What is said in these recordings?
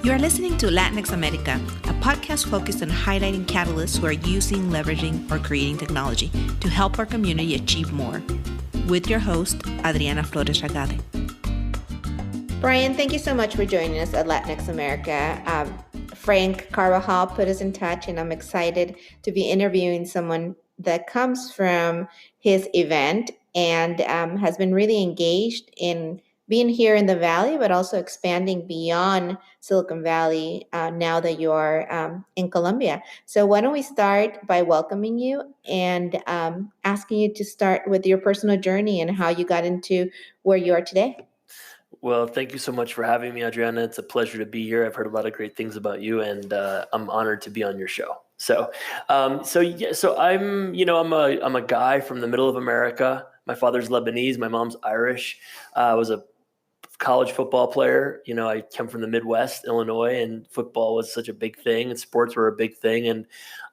You are listening to Latinx America, a podcast focused on highlighting catalysts who are using, leveraging, or creating technology to help our community achieve more. With your host, Adriana Flores Ragade. Brian, thank you so much for joining us at Latinx America. Frank Carvajal put us in touch, and I'm excited to be interviewing someone that comes from his event and has been really engaged in being here in the Valley, but also expanding beyond Silicon Valley now that you're in Colombia. So why don't we start by welcoming you and asking you to start with your personal journey and how you got into where you are today. Well, thank you so much for having me, Adriana. It's a pleasure to be here. I've heard a lot of great things about you, and I'm honored to be on your show. So I'm a guy from the middle of America. My father's Lebanese, my mom's Irish. I was a college football player. I come from the Midwest, Illinois, and football was such a big thing, and sports were a big thing, and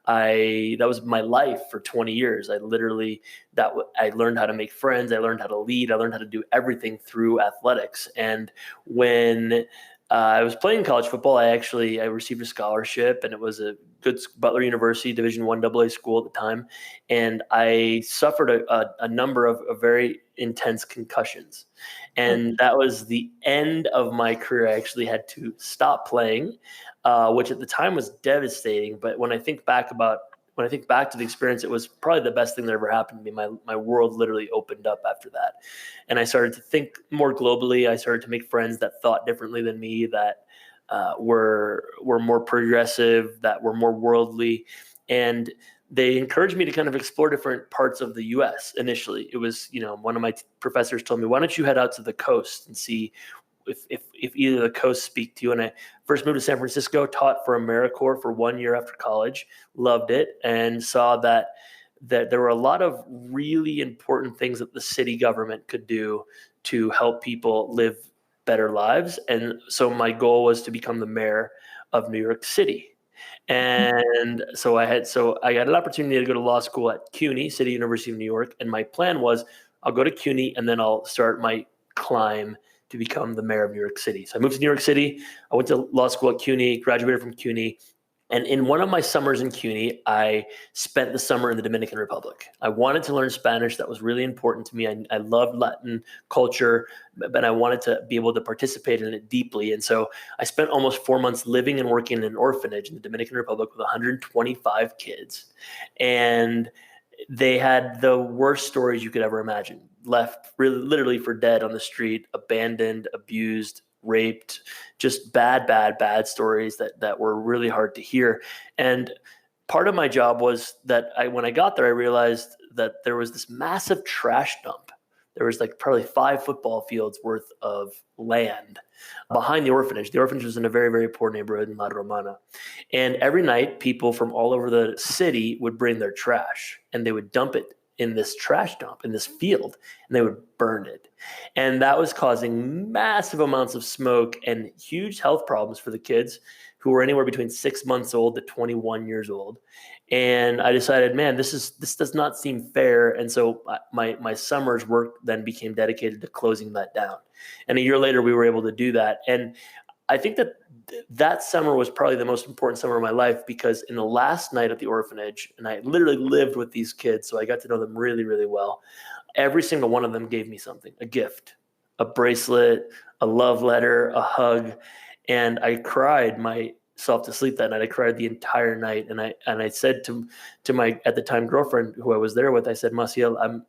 that was my life for 20 years. I learned how to make friends. I learned how to lead. I learned how to do everything through athletics. And when I was playing college football, I received a scholarship, and it was a good Butler University Division I AA school at the time. And I suffered a number of very intense concussions. And that was the end of my career. I actually had to stop playing, which at the time was devastating. But when I think back to the experience, it was probably the best thing that ever happened to me. My world literally opened up after that. And I started to think more globally. I started to make friends that thought differently than me, that were more progressive, that were more worldly. And they encouraged me to kind of explore different parts of the U.S. Initially. It was, one of my professors told me, why don't you head out to the coast and see if either of the coasts speak to you. And I first moved to San Francisco, taught for AmeriCorps for 1 year after college, loved it, and saw that there were a lot of really important things that the city government could do to help people live better lives. And so my goal was to become the mayor of New York City. And so I got an opportunity to go to law school at CUNY, City University of New York. And my plan was I'll go to CUNY and then I'll start my climb to become the mayor of New York City. So I moved to New York City. I went to law school at CUNY, graduated from CUNY. And in one of my summers in CUNY, I spent the summer in the Dominican Republic. I wanted to learn Spanish. That was really important to me. I loved Latin culture, but I wanted to be able to participate in it deeply. And so I spent almost 4 months living and working in an orphanage in the Dominican Republic with 125 kids. And they had the worst stories you could ever imagine. Left really literally for dead on the street, abandoned, abused, raped, just bad stories that were really hard to hear. And part of my job was that when I got there, I realized that there was this massive trash dump. There was probably 5 football fields worth of land behind the orphanage. The orphanage was in a very, very poor neighborhood in La Romana. And every night, people from all over the city would bring their trash, and they would dump it in this trash dump, in this field, and they would burn it. And that was causing massive amounts of smoke and huge health problems for the kids, who were anywhere between 6 months old to 21 years old. And I decided, man, this does not seem fair. And so my summer's work then became dedicated to closing that down. And a year later, we were able to do that. And I think that summer was probably the most important summer of my life, because in the last night at the orphanage, and I literally lived with these kids, so I got to know them really, really well. Every single one of them gave me something, a gift, a bracelet, a love letter, a hug. And I cried myself to sleep that night. I cried the entire night. And I said to my, at the time, girlfriend, who I was there with, I said, Maciel,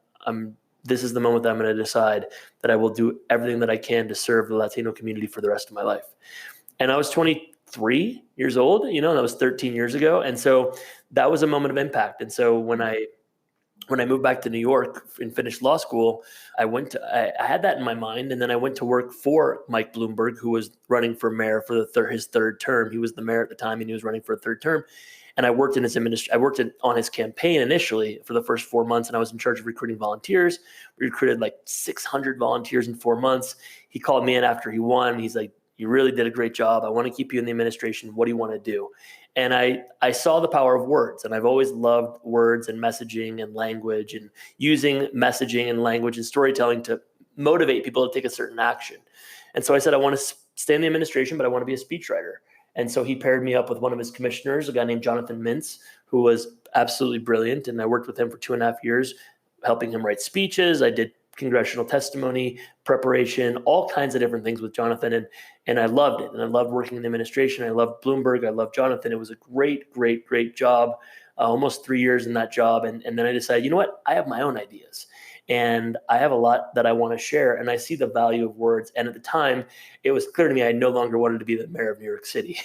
this is the moment that I'm going to decide that I will do everything that I can to serve the Latino community for the rest of my life. And I was 23 years old, that was 13 years ago. And so that was a moment of impact. And so when I moved back to New York and finished law school, I had that in my mind. And then I went to work for Mike Bloomberg, who was running for mayor for his third term. He was the mayor at the time, and he was running for a third term. And I worked on his campaign initially for the first 4 months, and I was in charge of recruiting volunteers. We recruited 600 volunteers in 4 months. He called me in after he won. He's like, "You really did a great job. I want to keep you in the administration. What do you want to do?" And I saw the power of words, and I've always loved words and messaging and language, and using messaging and language and storytelling to motivate people to take a certain action. And so I said, I want to stay in the administration, but I want to be a speechwriter. And so he paired me up with one of his commissioners, a guy named Jonathan Mintz, who was absolutely brilliant. And I worked with him for 2.5 years, helping him write speeches. I did congressional testimony, preparation, all kinds of different things with Jonathan. And I loved it. And I loved working in the administration. I loved Bloomberg. I loved Jonathan. It was a great, great, great job. Almost 3 years in that job. And then I decided, you know what? I have my own ideas. And I have a lot that I want to share. And I see the value of words. And at the time, it was clear to me I no longer wanted to be the mayor of New York City.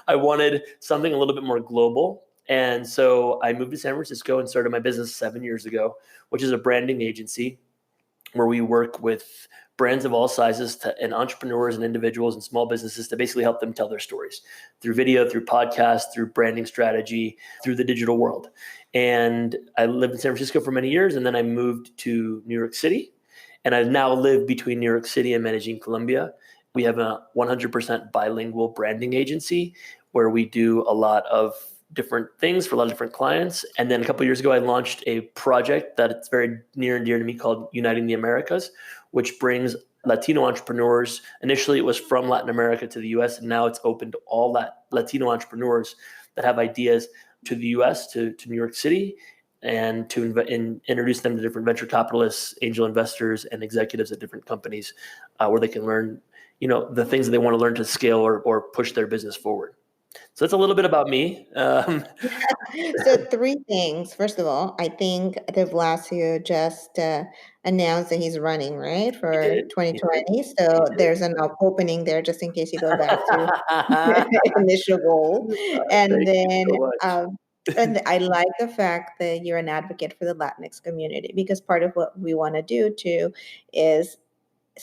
I wanted something a little bit more global. And so I moved to San Francisco and started my business 7 years ago, which is a branding agency where we work with brands of all sizes and entrepreneurs and individuals and small businesses to basically help them tell their stories through video, through podcasts, through branding strategy, through the digital world. And I lived in San Francisco for many years, and then I moved to New York City. And I now live between New York City and Medellin, Colombia. We have a 100% bilingual branding agency where we do a lot of different things for a lot of different clients. And then a couple of years ago, I launched a project that it's very near and dear to me called Uniting the Americas, which brings Latino entrepreneurs. Initially, it was from Latin America to the US, and now it's open to all Latino entrepreneurs that have ideas to the US, to New York City, and to introduce them to different venture capitalists, angel investors, and executives at different companies where they can learn, the things that they want to learn to scale or push their business forward. So that's a little bit about me. So 3 things. First of all, I think De Blasio just announced that he's running, right, for 2020. So there's an opening there just in case you go back to initial goal. And then, and I like the fact that you're an advocate for the Latinx community, because part of what we want to do too is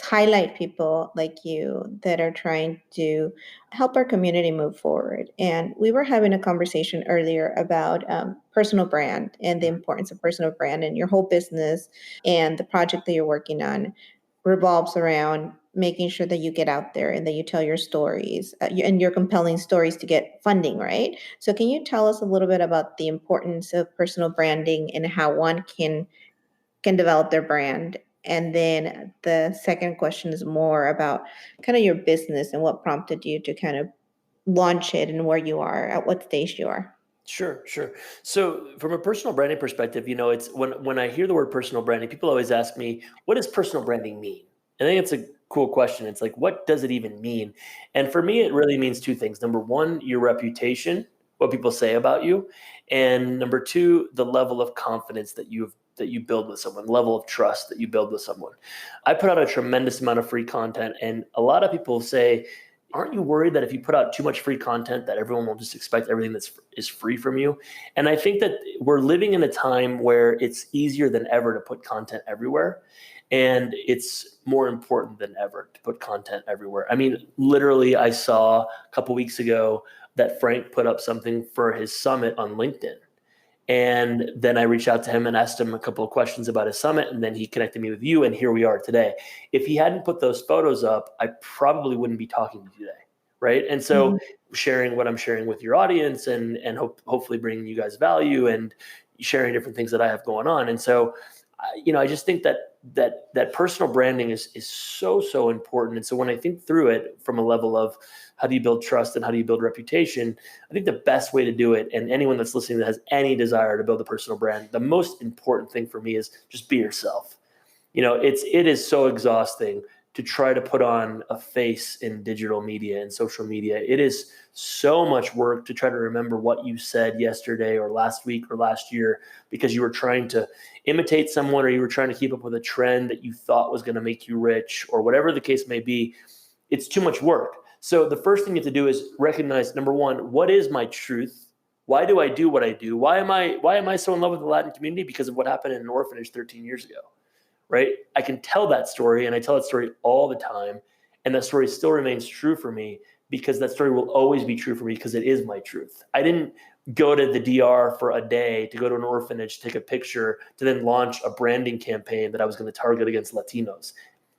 highlight people like you that are trying to help our community move forward. And we were having a conversation earlier about personal brand and the importance of personal brand, and your whole business and the project that you're working on revolves around making sure that you get out there and that you tell your stories and your compelling stories to get funding, right? So can you tell us a little bit about the importance of personal branding and how one can develop their brand? And then the second question is more about kind of your business and what prompted you to kind of launch it and where you are, at what stage you are. Sure. So from a personal branding perspective, it's when I hear the word personal branding, people always ask me, what does personal branding mean? I think it's a cool question. It's like, what does it even mean? And for me, it really means 2 things. Number 1, your reputation, what people say about you. And number 2, the level of confidence that you build with someone, level of trust that you build with someone. I put out a tremendous amount of free content, and a lot of people say, aren't you worried that if you put out too much free content that everyone will just expect everything is free from you? And I think that we're living in a time where it's easier than ever to put content everywhere. And it's more important than ever to put content everywhere. I mean, literally, I saw a couple weeks ago that Frank put up something for his summit on LinkedIn. And then I reached out to him and asked him a couple of questions about his summit, and then he connected me with you, and here we are today. If he hadn't put those photos up, I probably wouldn't be talking to you today, right? And so sharing what I'm sharing with your audience and hopefully bringing you guys value and sharing different things that I have going on. And so, I just think that personal branding is so important. And so when I think through it from a level of how do you build trust and how do you build reputation, I think the best way to do it, and anyone that's listening that has any desire to build a personal brand, the most important thing for me is just be yourself. It is so exhausting to try to put on a face in digital media and social media. It is so much work to try to remember what you said yesterday or last week or last year because you were trying to imitate someone or you were trying to keep up with a trend that you thought was going to make you rich or whatever the case may be. It's too much work. So the first thing you have to do is recognize, number 1, what is my truth? Why do I do what I do? Why am I so in love with the Latin community? Because of what happened in an orphanage 13 years ago. Right? I can tell that story, and I tell that story all the time, and that story still remains true for me because that story will always be true for me because it is my truth. I didn't go to the DR for a day to go to an orphanage, take a picture, to then launch a branding campaign that I was going to target against Latinos.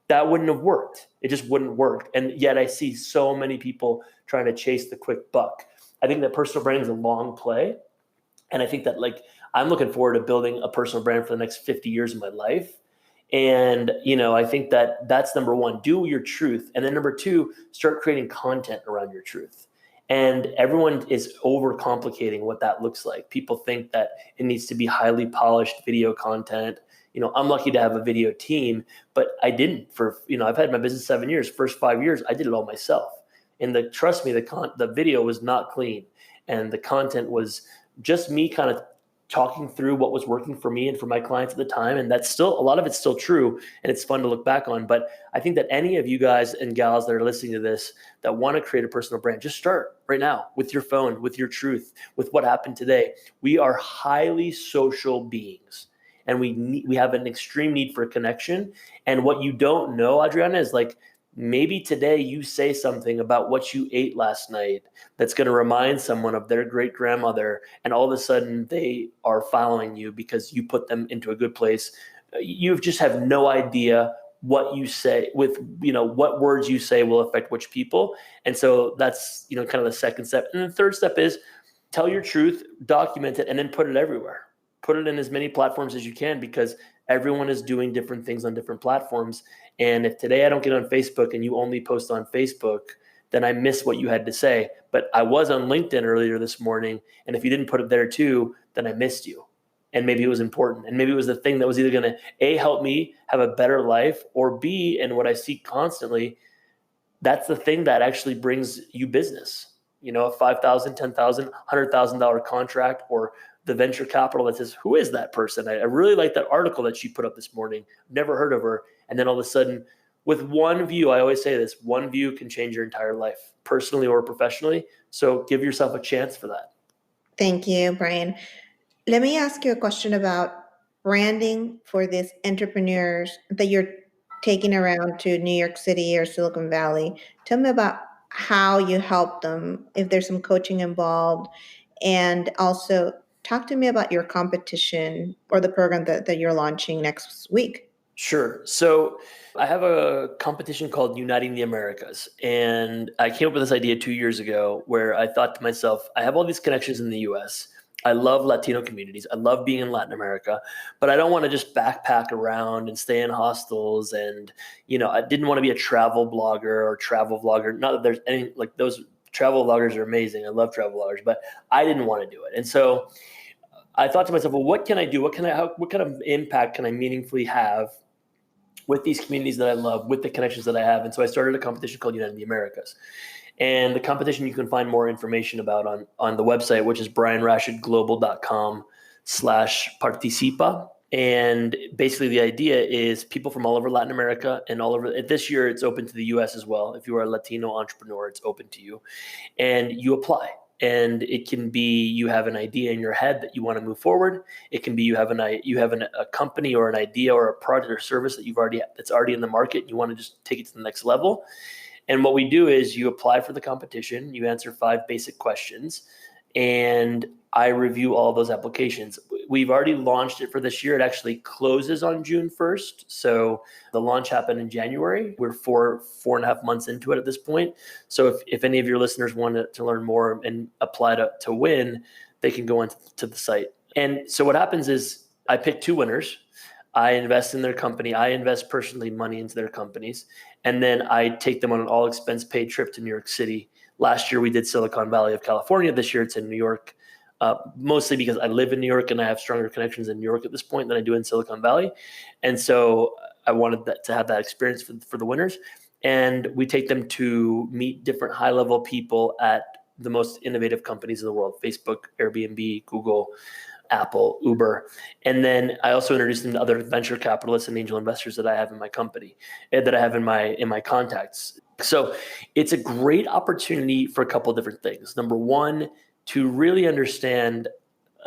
That wouldn't have worked. It just wouldn't work. And yet I see so many people trying to chase the quick buck. I think that personal branding is a long play. And I think that I'm looking forward to building a personal brand for the next 50 years of my life. And, I think that that's number 1, do your truth. And then number 2, start creating content around your truth. And everyone is overcomplicating what that looks like. People think that it needs to be highly polished video content. I'm lucky to have a video team, but I didn't I've had my business 7 years. First 5 years, I did it all myself. And trust me, the video was not clean, and the content was just me kind of talking through what was working for me and for my clients at the time. And that's still, a lot of it's still true, and it's fun to look back on. But I think that any of you guys and gals that are listening to this that want to create a personal brand, just start right now with your phone, with your truth, with what happened today. We are highly social beings, and we have an extreme need for connection. And what you don't know, Adriana, is like, maybe today you say something about what you ate last night that's going to remind someone of their great grandmother, and all of a sudden they are following you because you put them into a good place. You just have no idea what you say what words you say will affect which people. And so that's, kind of the second step. And the third step is tell your truth, document it, and then put it everywhere. Put it in as many platforms as you can, because everyone is doing different things on different platforms. And if today I don't get on Facebook and you only post on Facebook, then I miss what you had to say. But I was on LinkedIn earlier this morning, and if you didn't put it there too, then I missed you. And maybe it was important. And maybe it was the thing that was either going to A, help me have a better life, or B, and what I see constantly, that's the thing that actually brings you business. A $5,000, $10,000, $100,000 contract, or the venture capital that says, who is that person? I really like that article that she put up this morning. Never heard of her. And then all of a sudden, with one view, I always say this, one view can change your entire life, personally or professionally. So give yourself a chance for that. Thank you, Brian. Let me ask you a question about branding for these entrepreneurs that you're taking around to New York City or Silicon Valley. Tell me about how you help them, if there's some coaching involved, and also talk to me about your competition or the program that you're launching next week. Sure. So I have a competition called Uniting the Americas. And I came up with this idea 2 years ago where I thought to myself, I have all these connections in the US. I love Latino communities. I love being in Latin America, but I don't want to just backpack around and stay in hostels. And, I didn't want to be a travel blogger or travel vlogger. Not that there's any, like, those travel vloggers are amazing. I love travel vloggers, but I didn't want to do it. And so I thought to myself, well, what can I do? What kind of impact can I meaningfully have with these communities that I love, with the connections that I have? And so I started a competition called United the Americas. And the competition you can find more information about on the website, which is brianrashidglobal.com/participa. And basically the idea is people from all over Latin America and all over, this year it's open to the US as well. If you are a Latino entrepreneur, it's open to you. And you apply. And it can be you have an idea in your head that you want to move forward. It can be you have a company or an idea or a product or service that's already in the market. And you want to just take it to the next level. And what we do is you apply for the competition, you answer 5 basic questions, and I review all those applications. We've already launched it for this year. It actually closes on June 1st. So the launch happened in January. We're 4.5 months into it at this point. So if any of your listeners want to learn more and apply to win, they can go onto the site. And so what happens is I pick 2 winners. I invest in their company. I invest personally money into their companies. And then I take them on an all expense paid trip to New York City. Last year we did Silicon Valley of California. This year it's in New York, mostly because I live in New York and I have stronger connections in New York at this point than I do in Silicon Valley. And so I wanted to have that experience for the winners. And we take them to meet different high level people at the most innovative companies in the world: Facebook, Airbnb, Google, Apple, Uber. And then I also introduced them to other venture capitalists and angel investors that I have in my company, that I have in my contacts. So it's a great opportunity for a couple of different things. Number one, to really understand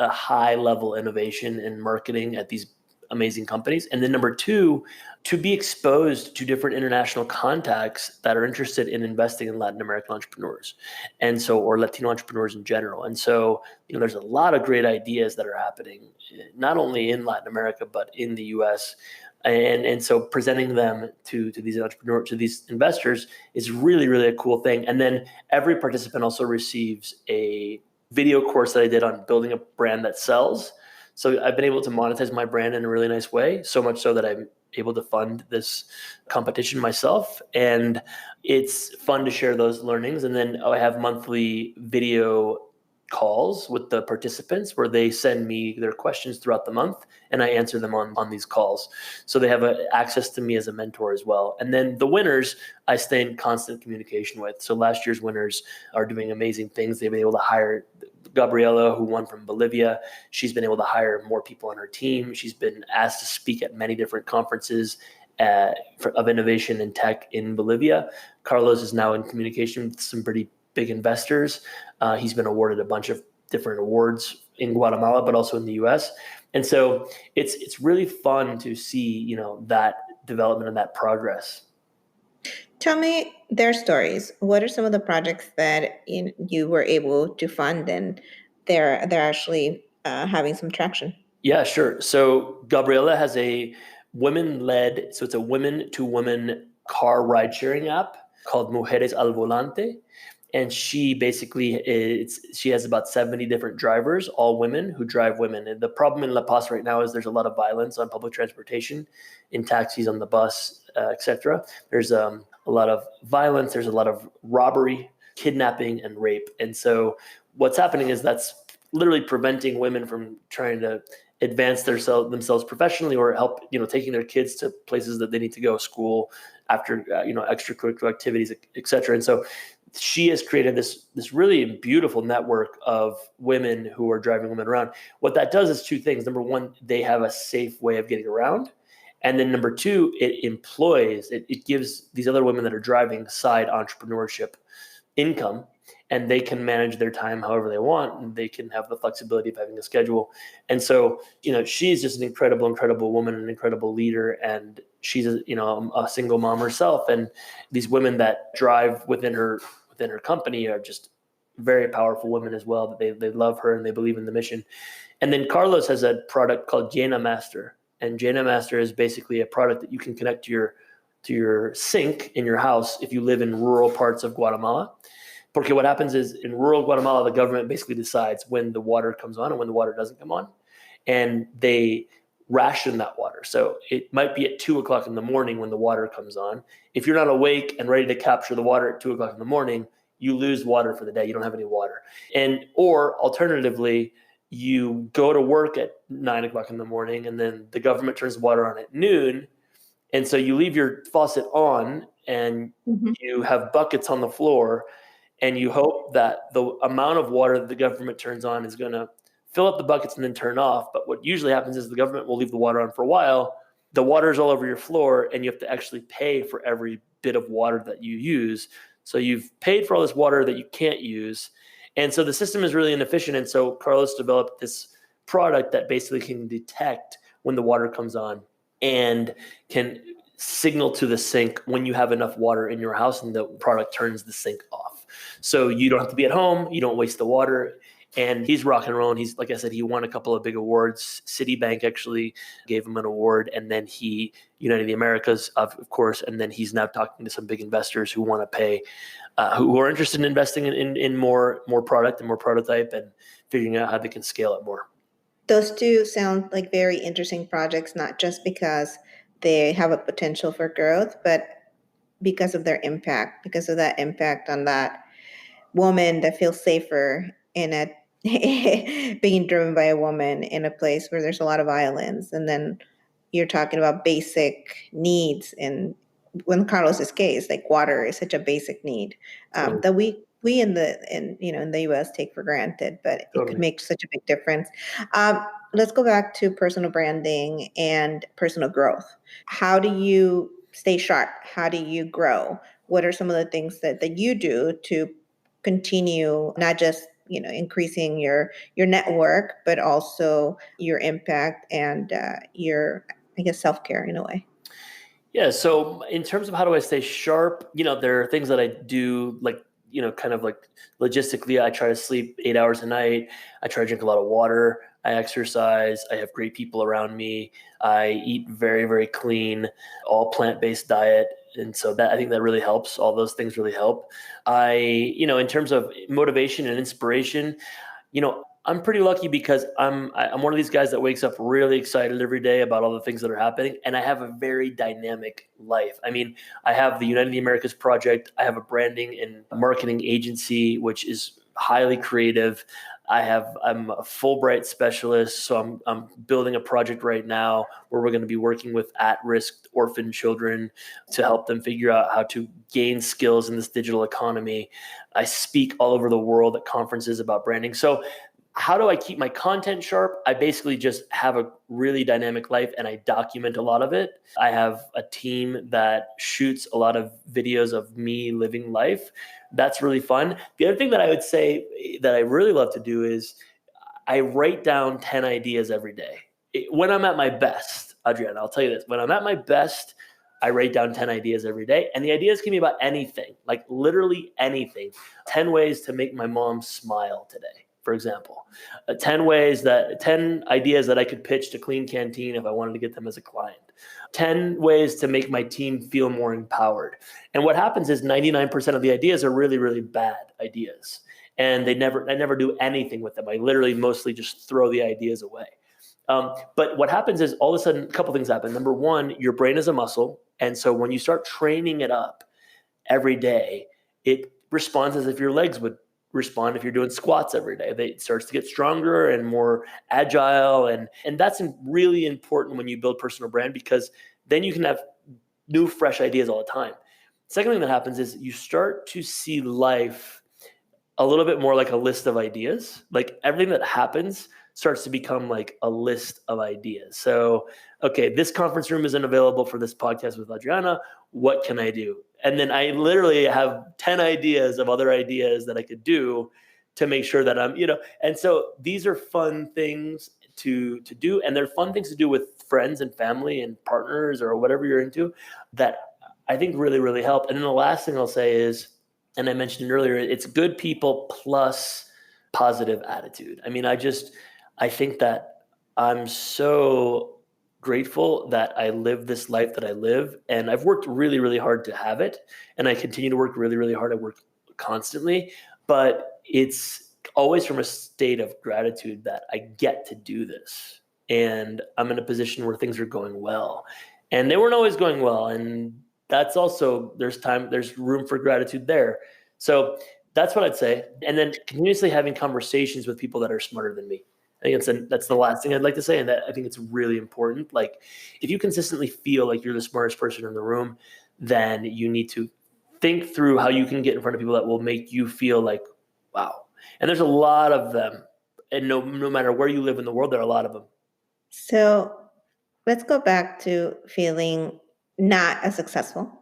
a high level innovation in marketing at these amazing companies. And then number two, to be exposed to different international contacts that are interested in investing in Latin American entrepreneurs, or Latino entrepreneurs in general. And so, there's a lot of great ideas that are happening, not only in Latin America, but in the US. And so presenting them to these entrepreneurs, to these investors, is really, really a cool thing. And then every participant also receives a video course that I did on building a brand that sells. So I've been able to monetize my brand in a really nice way, so much so that able to fund this competition myself. And it's fun to share those learnings. And then I have monthly video calls with the participants where they send me their questions throughout the month and I answer them on these calls. So they have access to me as a mentor as well. And then the winners, I stay in constant communication with. So last year's winners are doing amazing things. They've been able to hire Gabriela, who won from Bolivia. She's been able to hire more people on her team. She's been asked to speak at many different conferences of innovation and tech in Bolivia. Carlos is now in communication with some pretty big investors. He's been awarded a bunch of different awards in Guatemala, but also in the US. And so it's really fun to see, that development and that progress. Tell me their stories. What are some of the projects that you were able to fund and they're actually having some traction? Yeah, sure. So Gabriela has a women-led, so it's a women-to-women car ride-sharing app called Mujeres al Volante. And she basically she has about 70 different drivers, all women who drive women. And the problem in La Paz right now is there's a lot of violence on public transportation, in taxis, on the bus, etc. There's a lot of violence. There's a lot of robbery, kidnapping, and rape. And so what's happening is that's literally preventing women from trying to advance themselves professionally or help, taking their kids to places that they need to go, school, after, extracurricular activities, etc. And so she has created this really beautiful network of women who are driving women around. What that does is two things. Number one, they have a safe way of getting around. And then number two, it gives these other women that are driving side entrepreneurship income, and they can manage their time however they want, and they can have the flexibility of having a schedule. And so, she's just an incredible woman, an incredible leader, and she's a single mom herself. And these women that drive within her company are just very powerful women as well. That they love her and they believe in the mission. And then Carlos has a product called Llena Master, and Llena Master is basically a product that you can connect to your sink in your house if you live in rural parts of Guatemala. Porque what happens is in rural Guatemala, the government basically decides when the water comes on and when the water doesn't come on, and they ration that water. So it might be at 2:00 in the morning when the water comes on. If you're not awake and ready to capture the water at 2:00 in the morning, you lose water for the day. You don't have any water. Or alternatively, you go to work at 9:00 in the morning, and then the government turns the water on at noon. And so you leave your faucet on and you have buckets on the floor, and you hope that the amount of water that the government turns on is going to fill up the buckets and then turn off. But what usually happens is the government will leave the water on for a while. The water is all over your floor, and you have to actually pay for every bit of water that you use. So you've paid for all this water that you can't use. And so the system is really inefficient. And so Carlos developed this product that basically can detect when the water comes on and can signal to the sink when you have enough water in your house, and the product turns the sink off. So you don't have to be at home. You don't waste the water. And he's rock and roll. He's, like I said, he won a couple of big awards. Citibank actually gave him an award. And then he United the Americas, of course. And then he's now talking to some big investors who want to pay, who are interested in investing in more product and more prototype and figuring out how they can scale it more. Those two sound like very interesting projects, not just because they have a potential for growth, but because of their impact, because of that impact on that woman that feels safer in a being driven by a woman in a place where there's a lot of violence. And then you're talking about basic needs, and when Carlos's case, like water is such a basic need that we in the US take for granted, but it could make such a big difference. Let's go back to personal branding and personal growth. How do you stay sharp? How do you grow? What are some of the things that you do to continue not just increasing your network, but also your impact and your, I guess, self-care in a way? Yeah. So in terms of how do I stay sharp, there are things that I do, like, kind of like logistically, I try to sleep 8 hours a night. I try to drink a lot of water. I exercise. I have great people around me. I eat very, very clean, all plant-based diet. And so I think that really helps. All those things really help. In terms of motivation and inspiration, I'm pretty lucky because I'm one of these guys that wakes up really excited every day about all the things that are happening, and I have a very dynamic life. I mean, I have the United Americas project. I have a branding and marketing agency, which is highly creative. I'm a Fulbright specialist, so I'm building a project right now where we're going to be working with at-risk orphan children to help them figure out how to gain skills in this digital economy. I speak all over the world at conferences about branding. So how do I keep my content sharp? I basically just have a really dynamic life and I document a lot of it. I have a team that shoots a lot of videos of me living life. That's really fun. The other thing that I would say that I really love to do is I write down 10 ideas every day. When I'm at my best, Adriana, I'll tell you this, when I'm at my best, I write down 10 ideas every day. And the ideas can be about anything, like literally anything. 10 ways to make my mom smile today, for example. 10 ideas that I could pitch to Clean Canteen if I wanted to get them as a client. 10 ways to make my team feel more empowered. And what happens is 99% of the ideas are really, really bad ideas. And I never do anything with them. I literally mostly just throw the ideas away. But what happens is all of a sudden, a couple things happen. Number one, your brain is a muscle. And so when you start training it up every day, it responds as if your legs would respond if you're doing squats every day. It starts to get stronger and more agile. And that's really important when you build personal brand, because then you can have new, fresh ideas all the time. Second thing that happens is you start to see life a little bit more like a list of ideas. Like everything that happens starts to become like a list of ideas. So, okay, this conference room isn't available for this podcast with Adriana. What can I do? And then I literally have 10 ideas of other ideas that I could do to make sure that and so these are fun things to do. And they're fun things to do with friends and family and partners or whatever you're into that I think really, really help. And then the last thing I'll say is, and I mentioned it earlier, it's good people plus positive attitude. I mean, I think that I'm so grateful that I live this life that I live, and I've worked really, really hard to have it, and I continue to work really, really hard. I work constantly, but it's always from a state of gratitude that I get to do this, and I'm in a position where things are going well, and they weren't always going well, and that's also there's room for gratitude there. So that's what I'd say, and then continuously having conversations with people that are smarter than me. I think that's the last thing I'd like to say, and that I think it's really important. Like, if you consistently feel like you're the smartest person in the room, then you need to think through how you can get in front of people that will make you feel like, wow. And there's a lot of them, and no matter where you live in the world, there are a lot of them. So let's go back to feeling not as successful.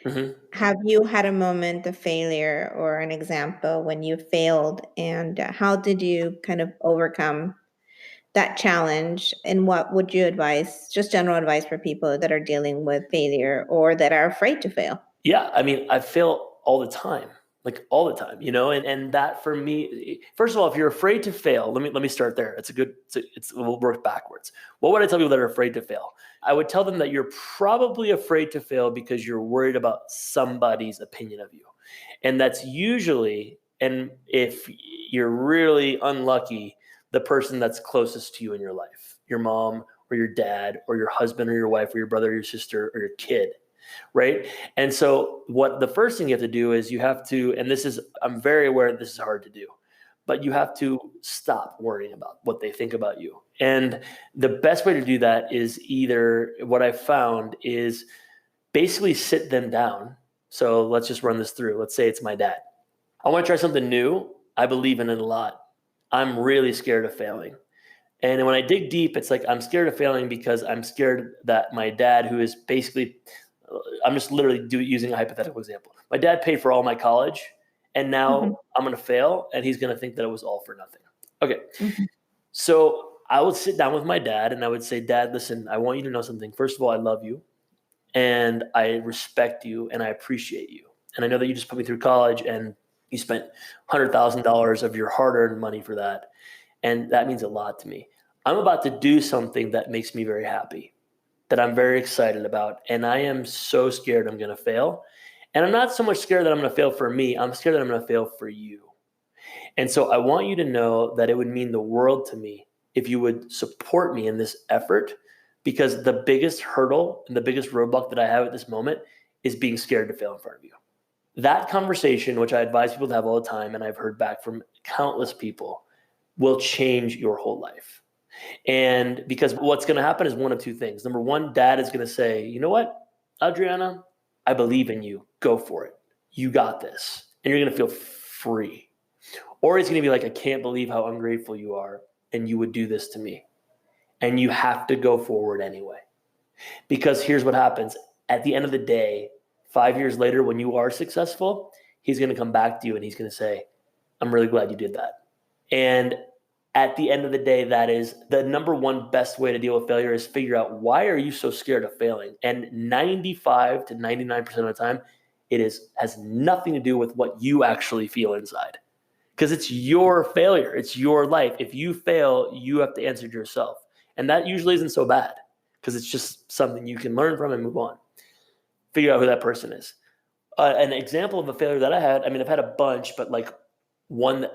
Mm-hmm. Have you had a moment of failure or an example when you failed, and how did you kind of overcome that challenge? And what would you advise, just general advice for people that are dealing with failure or that are afraid to fail? Yeah, I mean, I fail all the time, like all the time, and that for me, first of all, if you're afraid to fail, let me start there. We'll work backwards. What would I tell people that are afraid to fail? I would tell them that you're probably afraid to fail because you're worried about somebody's opinion of you. And that's usually, and if you're really unlucky, the person that's closest to you in your life, your mom or your dad or your husband or your wife or your brother or your sister or your kid. Right. And so what the first thing you have to do is you have to, and I'm very aware that this is hard to do, but you have to stop worrying about what they think about you. And the best way to do that is either what I found is basically sit them down. So let's just run this through. Let's say it's my dad. I want to try something new. I believe in it a lot. I'm really scared of failing. And when I dig deep, it's like I'm scared of failing because I'm scared that my dad, who is basically, I'm just literally using a hypothetical example. My dad paid for all my college, and now I'm going to fail, and he's going to think that it was all for nothing. Okay. Mm-hmm. So I would sit down with my dad, and I would say, Dad, listen, I want you to know something. First of all, I love you, and I respect you, and I appreciate you. And I know that you just put me through college, and you spent $100,000 of your hard-earned money for that, and that means a lot to me. I'm about to do something that makes me very happy, that I'm very excited about, and I am so scared I'm going to fail. And I'm not so much scared that I'm going to fail for me. I'm scared that I'm going to fail for you. And so I want you to know that it would mean the world to me if you would support me in this effort, because the biggest hurdle and the biggest roadblock that I have at this moment is being scared to fail in front of you. That conversation, which I advise people to have all the time, and I've heard back from countless people, will change your whole life. And because what's going to happen is one of two things. Number one, dad is going to say, you know what, Adriana, I believe in you. Go for it. You got this. And you're going to feel free. Or he's going to be like, I can't believe how ungrateful you are, and you would do this to me. And you have to go forward anyway. Because here's what happens. At the end of the day, 5 years later, when you are successful, he's going to come back to you and he's going to say, I'm really glad you did that. And at the end of the day, that is the number one best way to deal with failure, is figure out, why are you so scared of failing? And 95 to 99% of the time, has nothing to do with what you actually feel inside. Because it's your failure. It's your life. If you fail, you have to answer to yourself. And that usually isn't so bad, because it's just something you can learn from and move on. Figure out who that person is. An example of a failure that I had, I mean, I've had a bunch, but like one,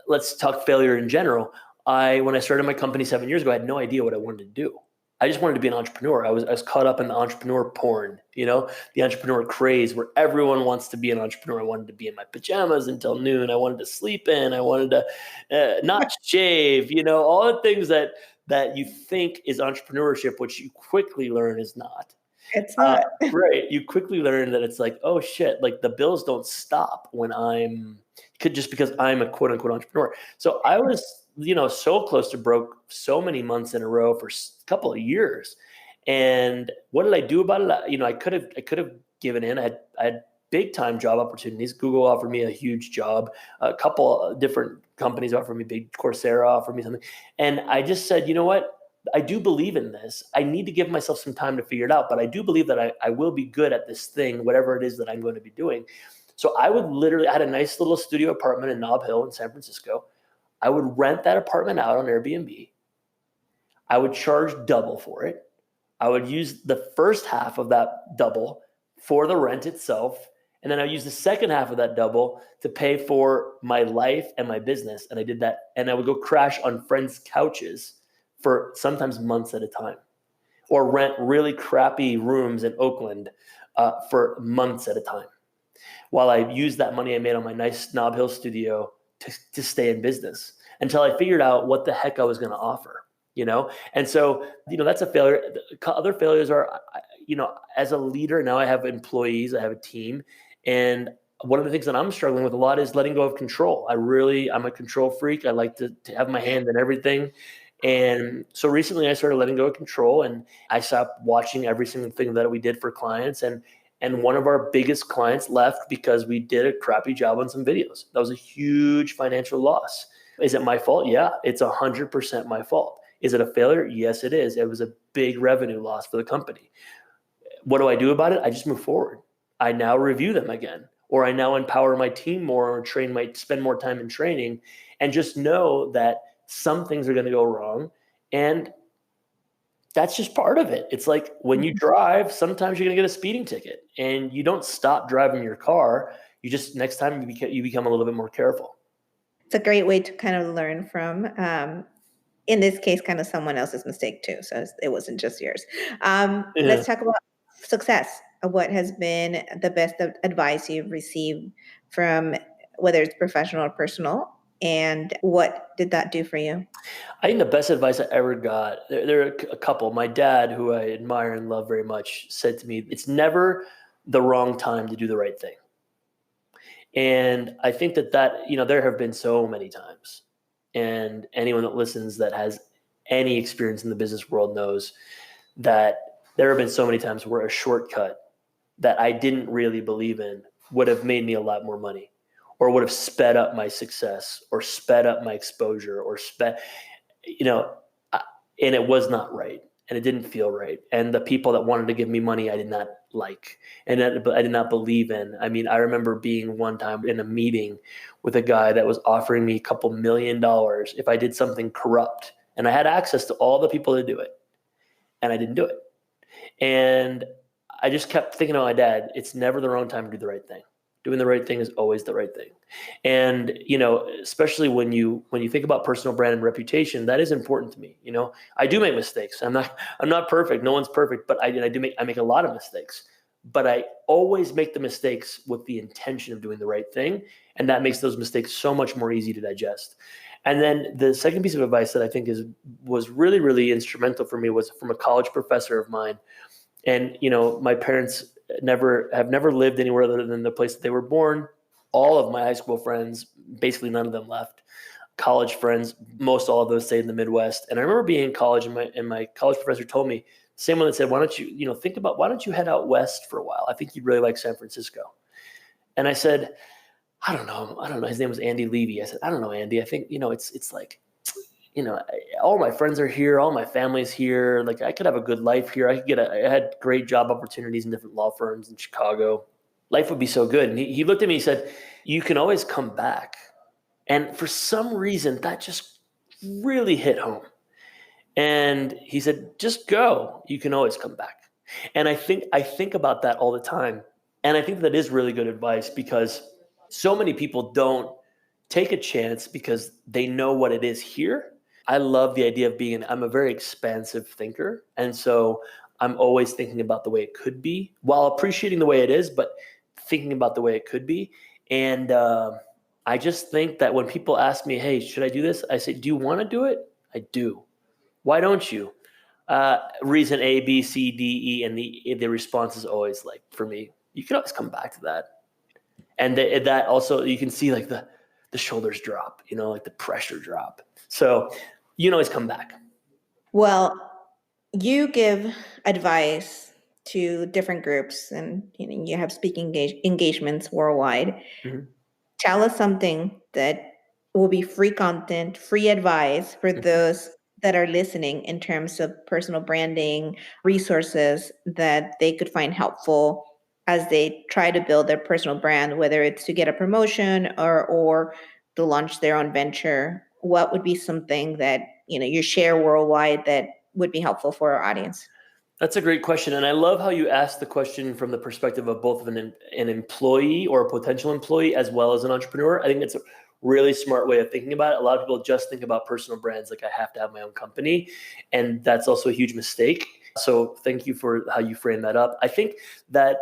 let's talk failure in general. When I started my company 7 years ago, I had no idea what I wanted to do. I just wanted to be an entrepreneur. I was caught up in the entrepreneur porn, the entrepreneur craze where everyone wants to be an entrepreneur. I wanted to be in my pajamas until noon. I wanted to sleep in. I wanted to not shave, all the things that you think is entrepreneurship, which you quickly learn is not. It's not. Right. You quickly learn that it's like, oh shit, like the bills don't stop when just because I'm a quote unquote entrepreneur. So I was, so close to broke so many months in a row for a couple of years. And what did I do about it? I could have given in. I had big time job opportunities. Google offered me a huge job. A couple of different companies offered me big. Coursera offered me something. And I just said, you know what? I do believe in this. I need to give myself some time to figure it out, but I do believe that I will be good at this thing, whatever it is that I'm going to be doing. So I had a nice little studio apartment in Nob Hill in San Francisco. I would rent that apartment out on Airbnb. I would charge double for it. I would use the first half of that double for the rent itself. And then I would use the second half of that double to pay for my life and my business. And I did that. And I would go crash on friends' couches for sometimes months at a time, or rent really crappy rooms in Oakland for months at a time, while I used that money I made on my nice Nob Hill studio to stay in business until I figured out what the heck I was going to offer, And so, that's a failure. Other failures are, as a leader, now I have employees, I have a team. And one of the things that I'm struggling with a lot is letting go of control. I'm a control freak. I like to have my hand in everything. And so recently I started letting go of control, and I stopped watching every single thing that we did for clients. And one of our biggest clients left because we did a crappy job on some videos. That was a huge financial loss. Is it my fault? Yeah, it's 100% my fault. Is it a failure? Yes, it is. It was a big revenue loss for the company. What do I do about it? I just move forward. I now review them again, or I now empower my team more, or spend more time in training, and just know that some things are going to go wrong. And that's just part of it. It's like when you drive, sometimes you're going to get a speeding ticket, and you don't stop driving your car. You just, next time you become a little bit more careful. It's a great way to kind of learn from, in this case, kind of someone else's mistake too. So it wasn't just yours. Let's talk about success. What has been the best advice you've received from, whether it's professional or personal? And what did that do for you? I think the best advice I ever got, there are a couple. My dad, who I admire and love very much, said to me, it's never the wrong time to do the right thing. And I think that there have been so many times, and anyone that listens that has any experience in the business world knows that there have been so many times where a shortcut that I didn't really believe in would have made me a lot more money, or would have sped up my success, or sped up my exposure, or and it was not right, and it didn't feel right. And the people that wanted to give me money, I did not like, and I did not believe in. I mean, I remember being one time in a meeting with a guy that was offering me a couple $1 million if I did something corrupt, and I had access to all the people to do it, and I didn't do it. And I just kept thinking about my dad, it's never the wrong time to do the right thing. Doing the right thing is always the right thing. And, especially when you think about personal brand and reputation, that is important to me. I do make mistakes. I'm not perfect. No one's perfect, but I make a lot of mistakes. But I always make the mistakes with the intention of doing the right thing. And that makes those mistakes so much more easy to digest. And then the second piece of advice that I think was really, really instrumental for me was from a college professor of mine. And, my parents have never lived anywhere other than the place that they were born. All of my high school friends, basically none of them left. College friends, most all of those stayed in the Midwest. And I remember being in college, and my college professor told me, same one that said, why don't you head out west for a while? I think you'd really like San Francisco. And I said, I don't know. His name was Andy Levy. I said, I don't know, Andy. I think, it's like, all my friends are here. All my family's here. Like, I could have a good life here. I had great job opportunities in different law firms in Chicago. Life would be so good. And he looked at me, he said, you can always come back. And for some reason, that just really hit home. And he said, just go. You can always come back. And I think about that all the time. And I think that is really good advice, because so many people don't take a chance because they know what it is here. I love the idea of I'm a very expansive thinker. And so I'm always thinking about the way it could be while appreciating the way it is, but thinking about the way it could be. And I just think that when people ask me, hey, should I do this? I say, do you want to do it? I do. Why don't you? Reason A, B, C, D, E, and the response is always like, for me, you can always come back to that. And that also, you can see like the shoulders drop, like the pressure drop. So you can always come back. Well, you give advice to different groups, and you have speaking engagements worldwide. Mm-hmm. Tell us something that will be free content, free advice for those that are listening in terms of personal branding, resources that they could find helpful as they try to build their personal brand, whether it's to get a promotion or to launch their own venture. What would be something that you share worldwide that would be helpful for our audience? That's a great question. And I love how you asked the question from the perspective of both of an employee or a potential employee as well as an entrepreneur. I think it's a really smart way of thinking about it. A lot of people just think about personal brands like I have to have my own company. And that's also a huge mistake. So thank you for how you frame that up. I think that,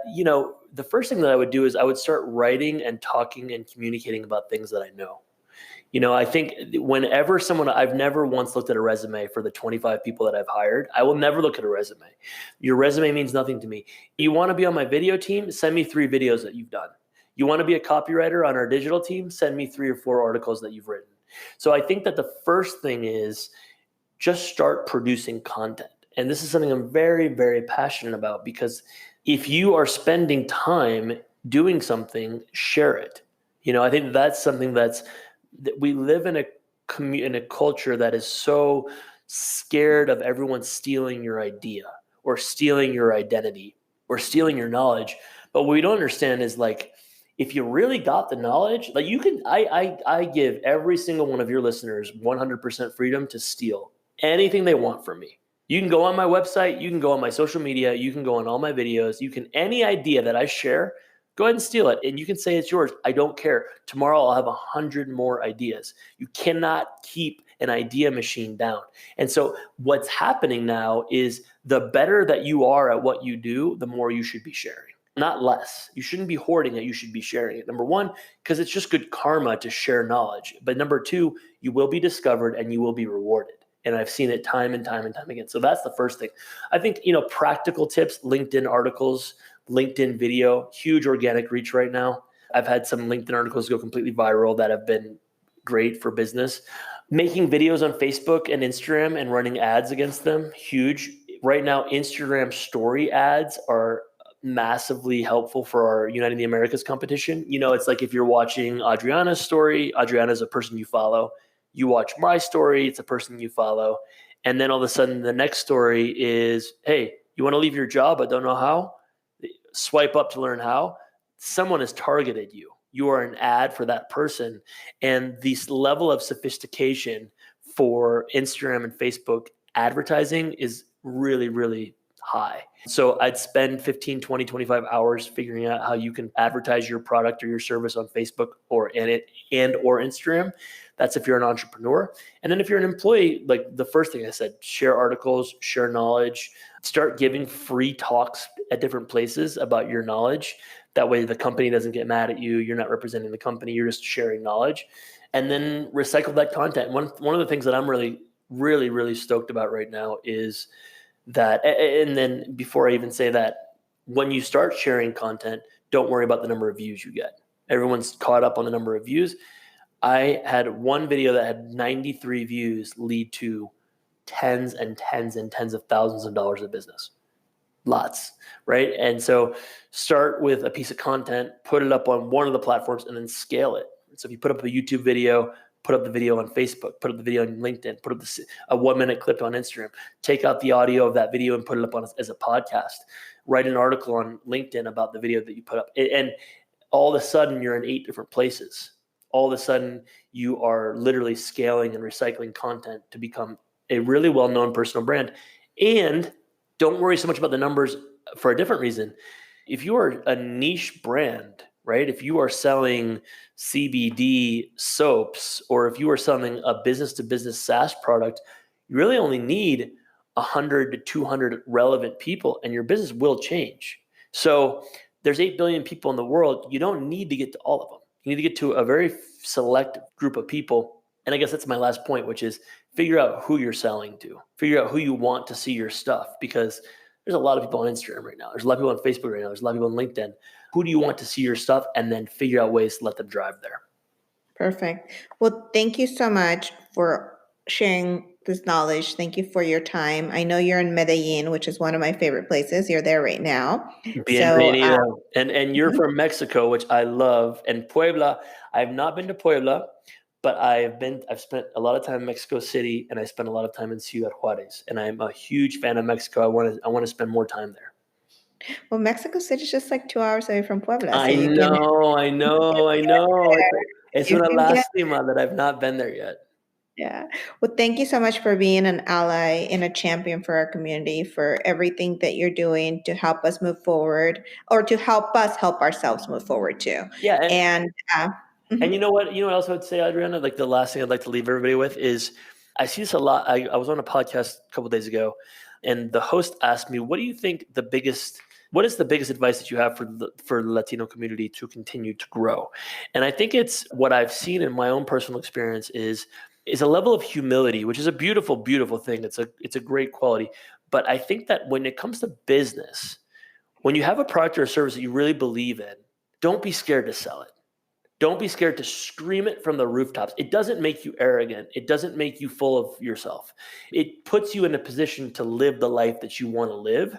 the first thing that I would do is I would start writing and talking and communicating about things that I know. I think whenever I've never once looked at a resume for the 25 people that I've hired. I will never look at a resume. Your resume means nothing to me. You want to be on my video team? Send me 3 videos that you've done. You want to be a copywriter on our digital team? Send me 3 or 4 articles that you've written. So I think that the first thing is just start producing content. And this is something I'm very, very passionate about, because if you are spending time doing something, share it. I think that's something that we live in a culture that is so scared of everyone stealing your idea or stealing your identity or stealing your knowledge. But what we don't understand is, like, if you really got the knowledge, like I give every single one of your listeners 100% freedom to steal anything they want from me. You can go on my website, you can go on my social media, you can go on all my videos, any idea that I share, go ahead and steal it. And you can say it's yours. I don't care. Tomorrow I'll have 100 more ideas. You cannot keep an idea machine down. And so what's happening now is the better that you are at what you do, the more you should be sharing, not less. You shouldn't be hoarding it. You should be sharing it. Number one, because it's just good karma to share knowledge. But number two, you will be discovered and you will be rewarded. And I've seen it time and time and time again. So that's the first thing. I think, practical tips, LinkedIn articles, LinkedIn video, huge organic reach right now. I've had some LinkedIn articles go completely viral that have been great for business. Making videos on Facebook and Instagram and running ads against them, huge. Right now, Instagram story ads are massively helpful for our Uniting the Americas competition. It's like if you're watching Adriana's story, Adriana's a person you follow. You watch my story, it's a person you follow. And then all of a sudden the next story is, hey, you want to leave your job but don't know how? Swipe up to learn how. Someone has targeted you. You are an ad for that person. And this level of sophistication for Instagram and Facebook advertising is really, really high. So I'd spend 15, 20, 25 hours figuring out how you can advertise your product or your service on Facebook or Instagram. That's if you're an entrepreneur. And then if you're an employee, like the first thing I said, share articles, share knowledge, start giving free talks at different places about your knowledge. That way the company doesn't get mad at you. You're not representing the company. You're just sharing knowledge. And then recycle that content. One of the things that I'm really stoked about right now is that, and then before I even say that, when you start sharing content, don't worry about the number of views you get. Everyone's caught up on the number of views. I had one video that had 93 views lead to tens and tens and tens of thousands of dollars of business. Lots, right? And so start with a piece of content, put it up on one of the platforms, and then scale it. So if you put up a YouTube video, put up the video on Facebook, put up the video on LinkedIn, put up a 1-minute clip on Instagram, take out the audio of that video and put it up on as a podcast, write an article on LinkedIn about the video that you put up. And all of a sudden you're in 8 different places. All of a sudden you are literally scaling and recycling content to become a really well-known personal brand. And don't worry so much about the numbers for a different reason. If you are a niche brand, right? If you are selling CBD soaps, or if you are selling a business-to-business SaaS product, you really only need 100 to 200 relevant people, and your business will change. So there's 8 billion people in the world. You don't need to get to all of them. You need to get to a very select group of people. And I guess that's my last point, which is figure out who you're selling to. Figure out who you want to see your stuff, because there's a lot of people on Instagram right now. There's a lot of people on Facebook right now. There's a lot of people on LinkedIn. Who do you want to see your stuff? And then figure out ways to let them drive there. Perfect. Well, thank you so much for sharing this knowledge. Thank you for your time. I know you're in Medellin, which is one of my favorite places. You're there right now. Bienvenido. And you're from Mexico, which I love. And Puebla, I've not been to Puebla, but I've spent a lot of time in Mexico City, and I spent a lot of time in Ciudad Juarez. And I'm a huge fan of Mexico. I want to spend more time there. Well, Mexico City is just like 2 hours away from Puebla. So I know. It's una lástima that I've not been there yet. Yeah. Well, thank you so much for being an ally and a champion for our community, for everything that you're doing to help us move forward, or to help us help ourselves move forward too. Yeah. And you know what? You know what else I would say, Adriana? Like the last thing I'd like to leave everybody with is I see this a lot. I was on a podcast a couple of days ago, and the host asked me, what is the biggest advice that you have for the Latino community to continue to grow? And I think it's what I've seen in my own personal experience is a level of humility, which is a beautiful, beautiful thing. It's a great quality. But I think that when it comes to business, when you have a product or a service that you really believe in, don't be scared to sell it. Don't be scared to scream it from the rooftops. It doesn't make you arrogant. It doesn't make you full of yourself. It puts you in a position to live the life that you want to live.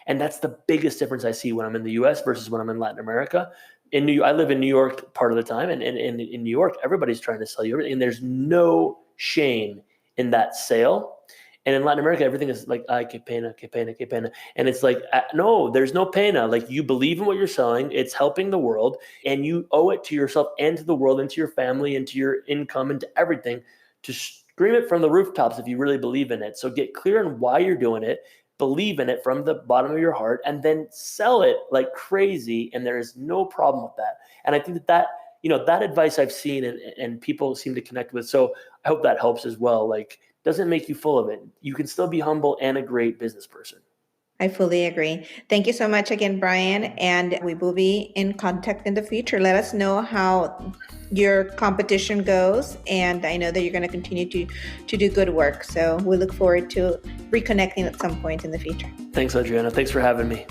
And that's the biggest difference I see when I'm in the US versus when I'm in Latin America. I live in New York part of the time, and in New York, everybody's trying to sell you everything, and there's no shame in that sale. And in Latin America, everything is like, ay, que pena, que pena, que pena. And it's like, no, there's no pena. Like, you believe in what you're selling. It's helping the world, and you owe it to yourself and to the world and to your family and to your income and to everything to scream it from the rooftops if you really believe in it. So get clear on why you're doing it. Believe in it from the bottom of your heart, and then sell it like crazy. And there is no problem with that. And I think that advice I've seen and people seem to connect with. So I hope that helps as well. Like, doesn't make you full of it. You can still be humble and a great business person. I fully agree. Thank you so much again, Brian. And we will be in contact in the future. Let us know how your competition goes. And I know that you're going to continue to do good work. So we look forward to reconnecting at some point in the future. Thanks, Adriana. Thanks for having me.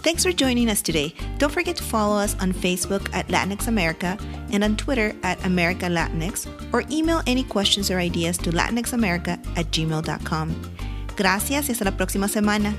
Thanks for joining us today. Don't forget to follow us on Facebook at Latinx America and on Twitter at America Latinx, or email any questions or ideas to latinxamerica@gmail.com. Gracias y hasta la próxima semana.